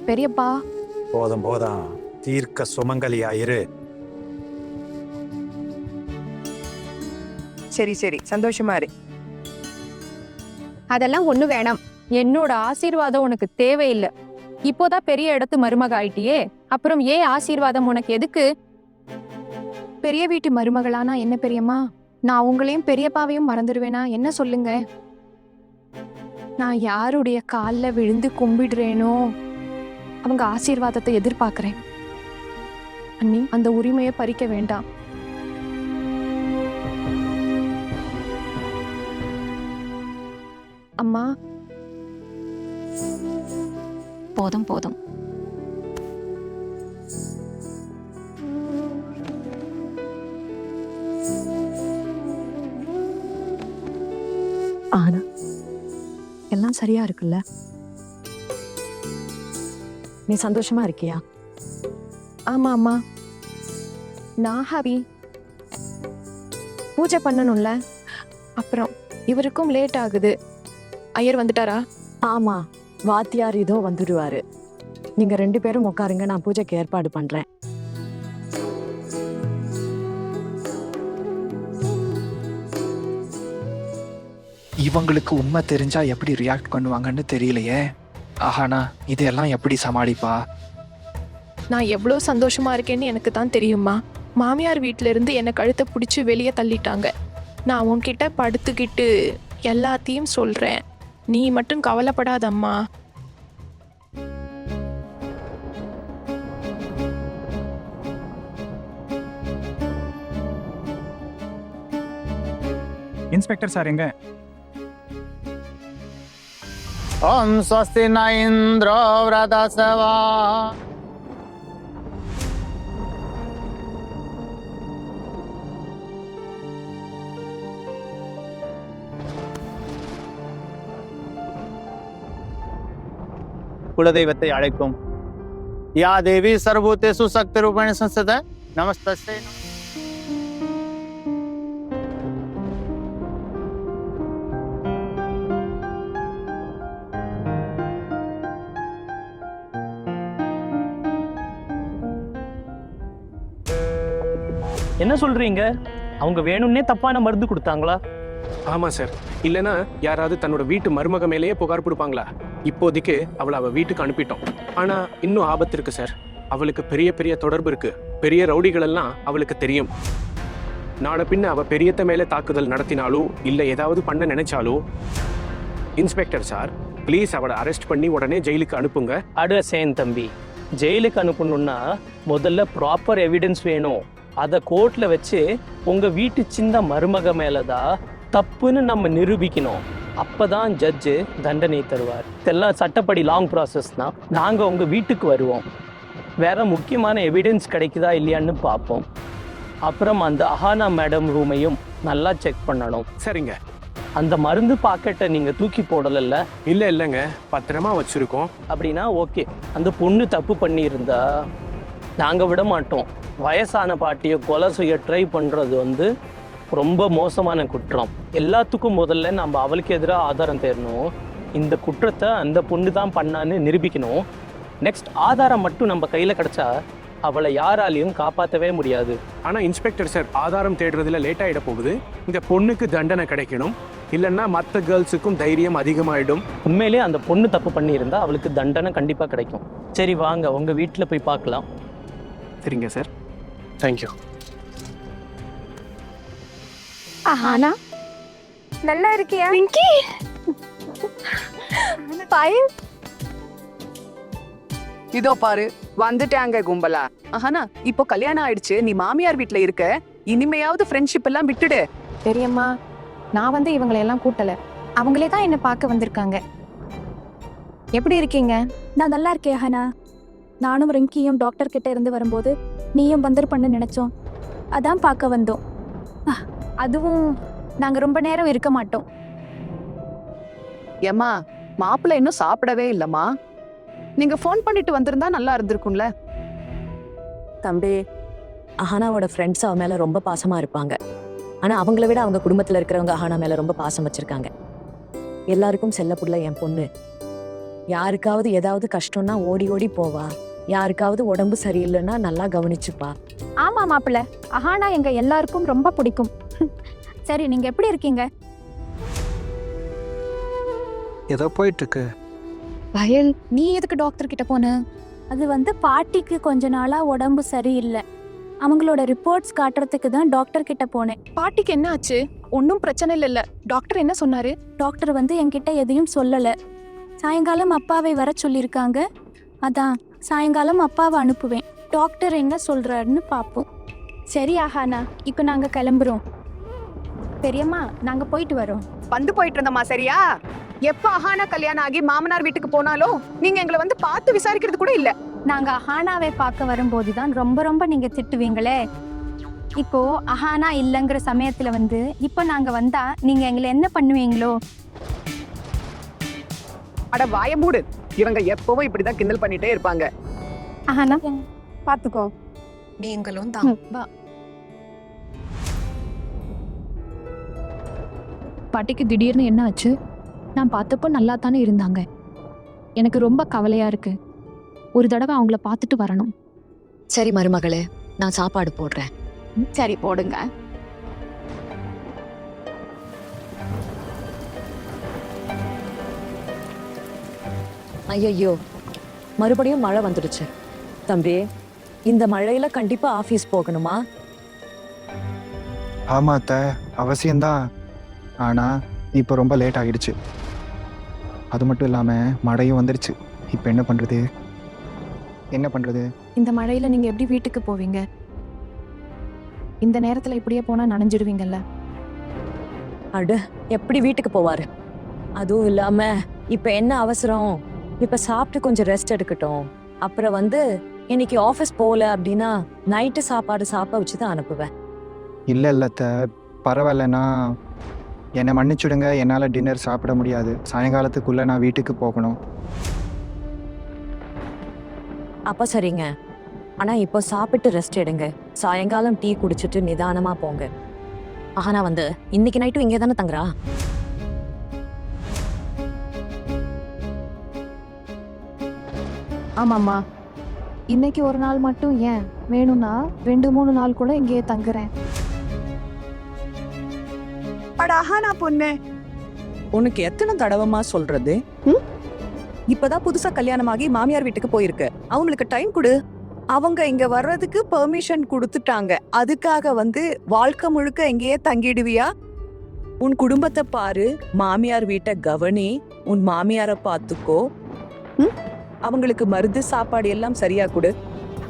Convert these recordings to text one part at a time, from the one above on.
பெரியப்பா. போதும் போதும், தீர்க்க சுமங்கலியாயிரு. சரி சரி, சந்தோஷமா இரு. அதெல்லாம் ஒண்ணு வேணாம். என்னோட ஆசீர்வாதம் உனக்கு தேவையில்லை. இப்போதான் பெரிய இடத்து மருமக ஆயிட்டியே, அப்புறம் ஏன் ஆசீர்வாதம் உனக்கு எதுக்கு? பெரிய வீட்டு மருமகளானா என்ன பெரியம்மா? நான் உங்களையும் பெரியப்பாவையும் மறந்துடுவேனா? என்ன சொல்லுங்க. நான் யாருடைய காலில் விழுந்து கும்பிடுறேனோ அவங்க ஆசீர்வாதத்தை எதிர்பார்க்கிறேன். அண்ணி, அந்த உரிமையை பறிக்க வேண்டாம். அம்மா, போதும் போதும். ஆனா எல்லாம் சரியா இருக்குல்ல? நீ சந்தோஷமா இருக்கியா? ஆமா அம்மா, நான் ஹாப்பி. பூஜை பண்ணணும்ல, அப்புறம் இவருக்கும் லேட் ஆகுது. ஐயர் வந்துட்டாரா? ஆமா, வாத்தியார் இதோ வந்துடுவாரு. நீங்க 2 பேரும் உட்காருங்க, நான் பூஜைக்கு ஏற்பாடு பண்றேன். இவங்களுக்கு உண்மை தெரிஞ்சா எப்படி ரியாக்ட் பண்ணுவாங்கன்னு தெரியலையே. ஆஹானா இதெல்லாம் எப்படி சமாளிப்பா? நான் எவ்வளோ சந்தோஷமா இருக்கேன்னு எனக்கு தான் தெரியுமா. மாமியார் வீட்டில இருந்து என்னை கழுத்தை பிடிச்சி வெளியே தள்ளிட்டாங்க. நான் உன்கிட்ட படுத்துக்கிட்டு எல்லாத்தையும் சொல்றேன். நீ மட்டும் கவலைப்படாதம்மா. இன்ஸ்பெக்டர் சார் எங்க? ஓம் ஸ்வஸ்தி ந இந்திரோ விரதசவா. குலதெய்வத்தை அழைக்கும். யா தேவி சர்வபூதேஷு சக்தி ரூபேண சம்ஸ்திதா நமஸ்தஸ்யை. என்ன சொல்றீங்க? அவங்க வேணும்னே தப்பான மருந்து கொடுத்தாங்களா? ஆமா சார். இல்லைன்னா யாராவது தன்னோட வீட்டு மருமக மேலேயே புகார் கொடுப்பாங்களா? இப்போதைக்கு அவளை அவ வீட்டுக்கு அனுப்பிட்டோம். ஆனா இன்னும் ஆபத்து இருக்கு சார். அவளுக்கு பெரிய பெரிய தொடர்பு இருக்கு. பெரிய ரவுடிகள் எல்லாம் அவளுக்கு தெரியும். நாளை பின்ன அவ பெரியத்த மேலே தாக்குதல் நடத்தினாலோ இல்லை ஏதாவது பண்ண நினைச்சாலோ, இன்ஸ்பெக்டர் சார் ப்ளீஸ் அவளை அரெஸ்ட் பண்ணி உடனே ஜெயிலுக்கு அனுப்புங்க. சேன் தம்பி, ஜெயிலுக்கு அனுப்பணும்னா முதல்ல ப்ராப்பர் எவிடன்ஸ் வேணும். அதை கோர்ட்ல வச்சு உங்க வீட்டு சின்ன மருமக மேலதான் தப்புன்னு நம்ம நிரூபிக்கணும். அப்பதான் ஜட்ஜு தண்டனை தருவார். இதெல்லாம் சட்டப்படி லாங் ப்ராசஸ் தான். நாங்க உங்க வீட்டுக்கு வருவோம், வேற முக்கியமான எவிடன்ஸ் கிடைக்குதா இல்லையான்னு பார்ப்போம். அப்புறம் அந்த அஹானா மேடம் ரூமையும் நல்லா செக் பண்ணணும். சரிங்க. அந்த மருந்து பாக்கெட்டை நீங்க தூக்கி போடல? இல்லைங்க, பத்திரமா வச்சிருக்கோம். அப்படின்னா ஓகே. அந்த பொண்ணு தப்பு பண்ணியிருந்தா நாங்க விட மாட்டோம். வயசான பாட்டியை கொலை செய்ய ட்ரை பண்றது ரொம்ப மோசமான குற்றம். எல்லாத்துக்கும் முதல்ல நம்ம அவளுக்கு எதிராக ஆதாரம் தேடணும். இந்த குற்றத்தை அந்த பொண்ணு தான் பண்ணான்னு நிரூபிக்கணும். நெக்ஸ்ட் ஆதாரம் மட்டும் நம்ம கையில் கிடைச்சா அவளை யாராலையும் காப்பாற்றவே முடியாது. ஆனால் இன்ஸ்பெக்டர் சார், ஆதாரம் தேடுறதுல லேட் ஆகிட போகுது. இந்த பொண்ணுக்கு தண்டனை கிடைக்கணும், இல்லைன்னா மற்ற கேர்ள்ஸுக்கும் தைரியம் அதிகமாகிடும். உண்மையிலே அந்த பொண்ணு தப்பு பண்ணியிருந்தா அவளுக்கு தண்டனை கண்டிப்பாக கிடைக்கும். சரி வாங்க, உங்கள் வீட்டில் போய் பார்க்கலாம். சரிங்க சார். தேங்க்யூ. ஆனா நல்லா இருக்கியா? இதோ பாரு, வந்துட்டாங்க கும்பலா. ஆனா இப்போ கல்யாணம் ஆயிடுச்சு, நீ மாமியார் வீட்ல இருக்க. இனிமையாவது ஃப்ரெண்ட்ஷிப் எல்லாம் விட்டுடு. பெரியம்மா, நான் இவங்களை எல்லாம் கூட்டல. அவங்களே தான் என்ன பார்க்க வந்திருக்காங்க. எப்படி இருக்கீங்க? நான் நல்லா இருக்கேன் ஹனா. நானும் ரிங்கியும் டாக்டர் கிட்ட இருந்து வரும்போது நீயும் வந்திருப்பன்னு நினைச்சோம், அதான் பார்க்க வந்தோம். அதுவும் நாங்க ரொம்ப நேரம் இருக்க மாட்டோம். ஏம்மா, மாப்பிள்ளை இன்னும் சாப்பிடவே இல்லம்மா. நீங்க ஃபோன் பண்ணிட்டு வந்திருந்தா நல்லா இருந்திருக்கும்ல. தம்பி, அஹானாவோட ஃப்ரெண்ட்ஸ் அவன் மேல ரொம்ப பாசமா இருப்பாங்க. ஆனா அவங்கள விட அவங்க குடும்பத்துல இருக்கிறவங்க அஹானா மேல ரொம்ப பாசம் வச்சிருக்காங்க. எல்லாருக்கும் செல்ல புள்ள என் பொண்ணு. யாருக்காவது ஏதாவது கஷ்டம்னா ஓடி ஓடி போவா. யாருக்காவது உடம்பு சரியில்லைன்னா நல்லா கவனிச்சுப்பா. ஆமா மாப்பிள்ள, அஹானா எங்க எல்லாருக்கும் ரொம்ப பிடிக்கும். சரி, நீங்க எப்படி இருக்கீங்க? ஏதோ போயிட்டு இருக்கு. வயல், நீ எதுக்கு டாக்டர் கிட்ட போன? அது வந்து பாட்டிக்கு கொஞ்ச நாளா உடம்பு சரியில்லை. அவங்களோட ரிப்போர்ட்ஸ் காட்டுறதுக்கு தான் டாக்டர் கிட்ட போனேன். பாட்டிக்கு என்ன ஆச்சு? ஒன்றும் பிரச்சனை இல்லைல்ல. டாக்டர் என்ன சொன்னாரு? டாக்டர் வந்து என்கிட்ட எதையும் சொல்லல. சாயங்காலம் அப்பாவை வர சொல்லியிருக்காங்க. அதான் சாயங்காலம் அப்பாவை அனுப்புவேன். டாக்டர் என்ன சொல்றாருன்னு பார்ப்போம். சரி அஹானா, இப்போ நாங்க கிளம்புறோம். பெரியம்மா, நாங்க போயிட்டு வரோம். வந்து போயிட்டு இருந்தோமா, சரியா? எப்ப அஹானா கல்யாணம் ஆகி மாமனார் வீட்டுக்கு போனாலும் நீங்க எங்களை வந்து பார்த்து விசாரிக்கிறது கூட இல்ல. நாங்க அஹானாவை பார்க்க வரும்போது தான் ரொம்ப ரொம்ப நீங்க திட்டுவீங்களே. இப்போ அஹானா இல்லைங்கிற சமயத்துல வந்து இப்போ நாங்க வந்தா நீங்க எங்களை என்ன பண்ணுவீங்களோ? அட வாய மூடு. இவங்க எப்பவும் இப்படிதான் கிண்டல் பண்ணிட்டே இருப்பாங்க. அஹானா பாத்துக்கோ. நீங்களும் தான். பாட்டிக்கு திடீர்னு என்ன ஆச்சு? நான் பார்த்தப்போ நல்லா தானே இருந்தாங்க. எனக்கு ரொம்ப கவலையா இருக்கு. ஒரு தடவை அவங்கள பார்த்துட்டு வரணும். சரி மருமகளே, நான் சாப்பாடு போடுறேன். சரி, போடுங்க. ஐயையோ, மறுபடியும் மழை வந்துடுச்சு. தம்பி, இந்த மழையில கண்டிப்பா ஆபீஸ் போகணுமா? ஆமா அத்தை, அவசியம்தான். ஆனா இப்போ ரொம்ப லேட் ஆகிடுச்சு. அது மட்டும் இல்லாம மழையும் வந்துடுச்சு. இப்போ என்ன பண்றது? இந்த மழையில நீங்க எப்படி வீட்டுக்கு போவீங்க? இந்த நேரத்துல இப்படியே போனா நனைஞ்சிடுவீங்கல்ல. அடு, எப்படி வீட்டுக்கு போவாரு? அதுவும் இல்லாம இப்ப என்ன அவசரம்? இப்ப சாப்பிட்டு கொஞ்சம் ரெஸ்ட் எடுக்கட்டும். அப்புறம் வந்து இன்னைக்கு ஆபீஸ் போகல அப்படின்னா நைட்டு சாப்பாடு சாப்பிட வச்சுதான் அனுப்புவேன். இல்லை அத்தை, பரவாயில்லண்ணா, என்னை மன்னிச்சுடுங்க. என்னால் டின்னர் சாப்பிட முடியாது. சாயங்காலத்துக்குள்ளே நான் வீட்டுக்கு போகணும். அப்ப சரிங்க. ஆனா இப்போ சாப்பிட்டு ரெஸ்ட் எடுங்க. சாயங்காலம் டீ குடிச்சிட்டு நிதானமா போங்க. ஆனா வந்து இன்னைக்கு நைட்டும் இங்கே தானே தங்குறா? ஆமாம்மா, இன்னைக்கு ஒரு நாள் மட்டும் ஏன், வேணும்னா 2-3 நாள் கூட இங்கேயே தங்குறேன். அட அஹானா பொண்ணு, உனக்கு எத்தனை தடவைமா சொல்றது? இப்பதான் புதுசா கல்யாணமாகி மாமியார் வீட்டுக்கு போயிருக்கு. அவங்களுக்கு டைம் கொடு. அவங்க இங்க வர்றதுக்கு பெர்மிஷன் கொடுத்துட்டாங்க. அதுக்காக வந்து வாழ்க்கை முழுக்க இங்கேயே தங்கிடுவியா? உன் குடும்பத்தை பாரு, மாமியார் வீட்டை கவனி, உன் மாமியார பாத்துக்கோ. அவங்களுக்கு மருந்து சாப்பாடு எல்லாம் சரியா கொடு.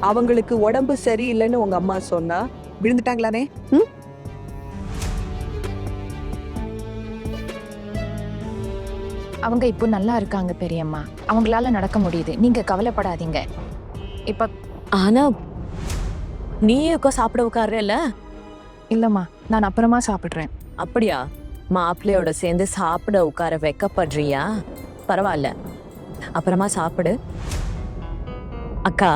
அவங்களுக்கு உடம்பு சரியில்லைன்னு உங்க அம்மா சொன்னா விழுந்துட்டாங்களானே? அவங்க இப்போ நல்லா இருக்காங்க பெரியம்மா. அவங்களால நடக்க முடியுது. நீங்க கவலைப்படாதீங்க. இப்ப ஆனா நீயே உட்கா சாப்பிட உட்கார்றல? இல்லம்மா, நான் அப்புறமா சாப்பிடுறேன். அப்படியா? மாப்பிள்ளையோட சேர்ந்து சாப்பிட உட்கார வைக்கப்படுறியா? பரவாயில்ல, அப்புறமா சாப்பிடு. அக்கா,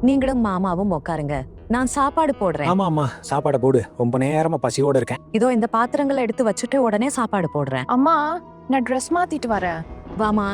நீங்களும் மாமாவும் உட்காருங்க, நான் சாப்பாடு போடுறேன். ஆமா ஆமா, சாப்பாடை போடு. ரொம்ப நேரமா பசியோட இருக்கேன். இதோ இந்த பாத்திரங்களை எடுத்து வச்சுட்டு உடனே சாப்பாடு போடுறேன். அம்மா, நான் ட்ரெஸ் மாத்திட்டு வரேன். வாமா.